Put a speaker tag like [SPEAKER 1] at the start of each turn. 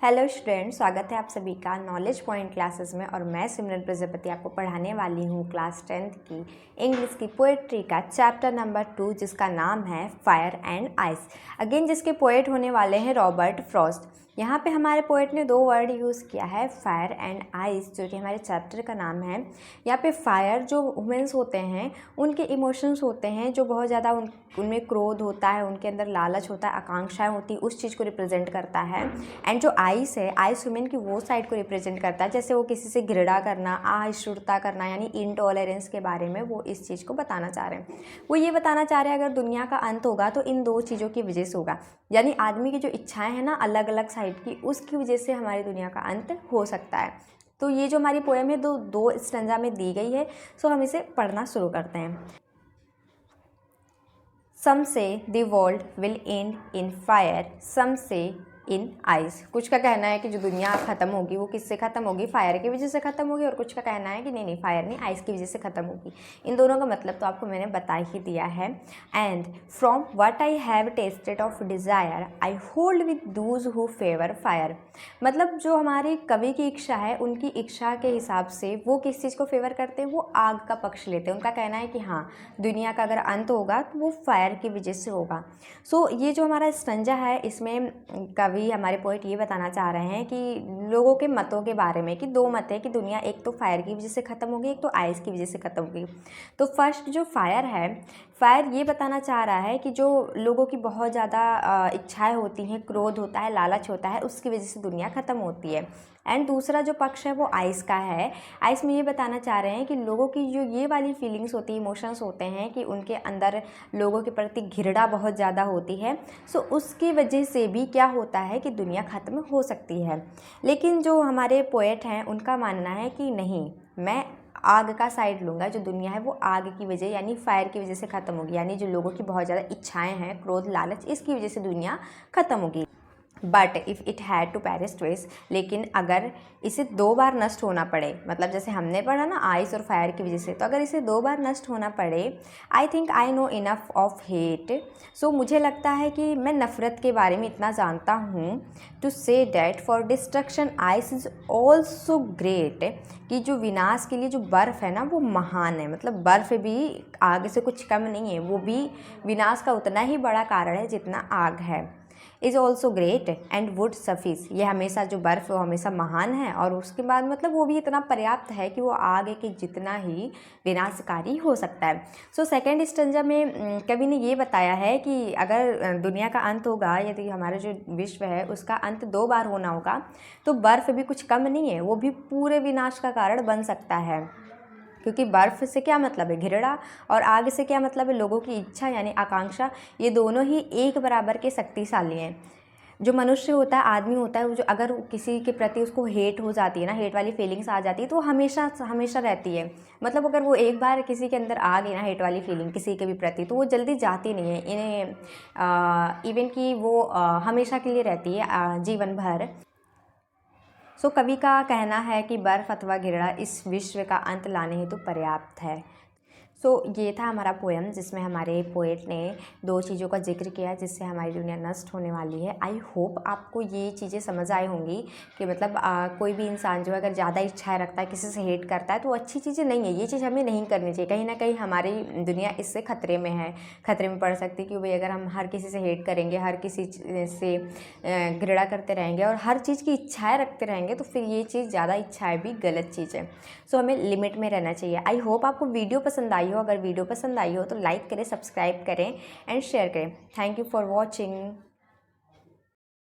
[SPEAKER 1] Hello student, स्वागत है आप सभी का नॉलेज पॉइंट क्लासेस में। और मैं सिमरन प्रजापति आपको पढ़ाने वाली हूँ क्लास 10th की इंग्लिश की पोएट्री का चैप्टर नंबर 2, जिसका नाम है फायर एंड आइस। अगेन जिसके पोएट होने वाले हैं रॉबर्ट फ्रॉस्ट। यहाँ पे हमारे पोएट ने दो वर्ड यूज़ किया है, फायर एंड आइस, जो कि हमारे चैप्टर का नाम है। यहाँ पे फायर जो वुमेन्स होते हैं उनके इमोशंस होते हैं, जो बहुत ज़्यादा उनमें क्रोध होता है, उनके अंदर लालच होता है, आकांक्षाएं होती है, उस चीज़ को रिप्रेजेंट करता है। एंड जो आइस है, आइस वुमेन की वो साइड को रिप्रेजेंट करता है, जैसे वो किसी से घृणा करना, असहिष्णुता करना, यानी इनटॉलरेंस के बारे में वो इस चीज़ को बताना चाह रहे हैं। वो ये बताना चाह रहे हैं अगर दुनिया का अंत होगा तो इन दो चीज़ों की वजह से होगा, यानी आदमी की जो इच्छाएं हैं ना अलग अलग साइड की, उसकी वजह से हमारी दुनिया का अंत हो सकता है। तो ये जो हमारी पोएम है दो स्टैंजा में दी गई है। सो हम इसे पढ़ना शुरू करते हैं। Some say the world will end in fire, some say in ice. कुछ का कहना है कि जो दुनिया ख़त्म होगी वो किससे ख़त्म होगी, फायर की वजह से ख़त्म होगी, और कुछ का कहना है कि नहीं फायर नहीं, आइस की वजह से ख़त्म होगी। इन दोनों का मतलब तो आपको मैंने बता ही दिया है। And from what I have tested of desire I hold with those who favour fire. मतलब जो हमारे कवि की इच्छा है, उनकी इच्छा के हिसाब से वो किस चीज़ को फेवर करते हैं, वो आग का पक्ष लेते हैं। उनका कहना है कि हाँ, दुनिया का अगर अंत होगा तो वो फायर की वजह से होगा। सो ये जो हमारा स्टंजा है, इसमें कवि हमारे पोएट ये बताना चाह रहे हैं कि लोगों के मतों के बारे में, कि दो मत है कि दुनिया एक तो फायर की वजह से ख़त्म होगी, एक तो आइस की वजह से ख़त्म होगी। तो फर्स्ट जो फायर है, फायर ये बताना चाह रहा है कि जो लोगों की बहुत ज़्यादा इच्छाएं होती हैं, क्रोध होता है, लालच होता है, उसकी वजह से दुनिया ख़त्म होती है। एंड दूसरा जो पक्ष है वो आइस का है। आइस में ये बताना चाह रहे हैं कि लोगों की जो ये वाली फीलिंग्स होती है, इमोशंस होते हैं, कि उनके अंदर लोगों के प्रति घृणा बहुत ज़्यादा होती है। सो उसकी वजह से भी क्या होता है कि दुनिया ख़त्म हो सकती है। लेकिन जो हमारे पोएट हैं उनका मानना है कि नहीं, मैं आग का साइड लूँगा। जो दुनिया है वो आग की वजह यानी फायर की वजह से ख़त्म होगी, यानी जो लोगों की बहुत ज़्यादा इच्छाएं हैं, क्रोध, लालच, इसकी वजह से दुनिया ख़त्म होगी। But if it had to perish twice, लेकिन अगर इसे दो बार नष्ट होना पड़े, मतलब जैसे हमने पढ़ा ना आइस और फायर की वजह से, तो अगर इसे दो बार नष्ट होना पड़े, I think I know enough of hate. So मुझे लगता है कि मैं नफ़रत के बारे में इतना जानता हूँ, to say that for destruction ice is also great, कि जो विनाश के लिए जो बर्फ़ है ना वो महान है। मतलब बर्फ़ भी आग से कुछ कम नहीं है, वो भी विनाश का उतना ही बड़ा कारण है जितना आग है। Is also great and would suffice, ये हमेशा जो बर्फ़ है वो हमेशा महान है, और उसके बाद मतलब वो भी इतना पर्याप्त है कि वो आग के जितना ही विनाशकारी हो सकता है। सो सेकेंड स्टंजा में कवि ने ये बताया है कि अगर दुनिया का अंत होगा, यदि हमारा जो विश्व है उसका अंत दो बार होना होगा, तो बर्फ़ भी कुछ कम नहीं है, वो भी पूरे विनाश का कारण बन सकता है। क्योंकि बर्फ़ से क्या मतलब है, घृणा, और आग से क्या मतलब है, लोगों की इच्छा यानी आकांक्षा। ये दोनों ही एक बराबर के शक्तिशाली हैं। जो मनुष्य होता है, आदमी होता है, वो जो अगर किसी के प्रति उसको हेट हो जाती है ना, हेट वाली फीलिंग्स आ जाती है, तो वो हमेशा हमेशा रहती है। मतलब अगर वो एक बार किसी के अंदर आ गई ना हेट वाली फीलिंग किसी के भी प्रति, तो वो जल्दी जाती नहीं है, इन्हें इवन कि वो हमेशा के लिए रहती है, जीवन भर। सो कवि का कहना है कि बर्फ़ अथवा घृणा इस विश्व का अंत लाने हेतु पर्याप्त है। सो ये था हमारा पोएम, जिसमें हमारे पोएट ने दो चीज़ों का जिक्र किया जिससे हमारी दुनिया नष्ट होने वाली है। आई होप आपको ये चीज़ें समझ आई होंगी कि मतलब कोई भी इंसान जो अगर ज़्यादा इच्छाएं रखता है, किसी से हेट करता है, तो अच्छी चीज़ें नहीं है, ये चीज़ हमें नहीं करनी चाहिए। कहीं ना कहीं हमारी दुनिया इससे खतरे में है, खतरे में पड़ सकती है। कि भाई अगर हम हर किसी से हेट करेंगे, हर किसी से घृणा करते रहेंगे और हर चीज़ की इच्छाएं रखते रहेंगे, तो फिर ये चीज़ ज़्यादा इच्छाएं भी गलत चीज़ है। सो हमें लिमिट में रहना चाहिए। आई होप आपको वीडियो पसंद आई हो। अगर वीडियो पसंद आई हो तो लाइक करें, सब्सक्राइब करें एंड शेयर करें। Thank you for watching.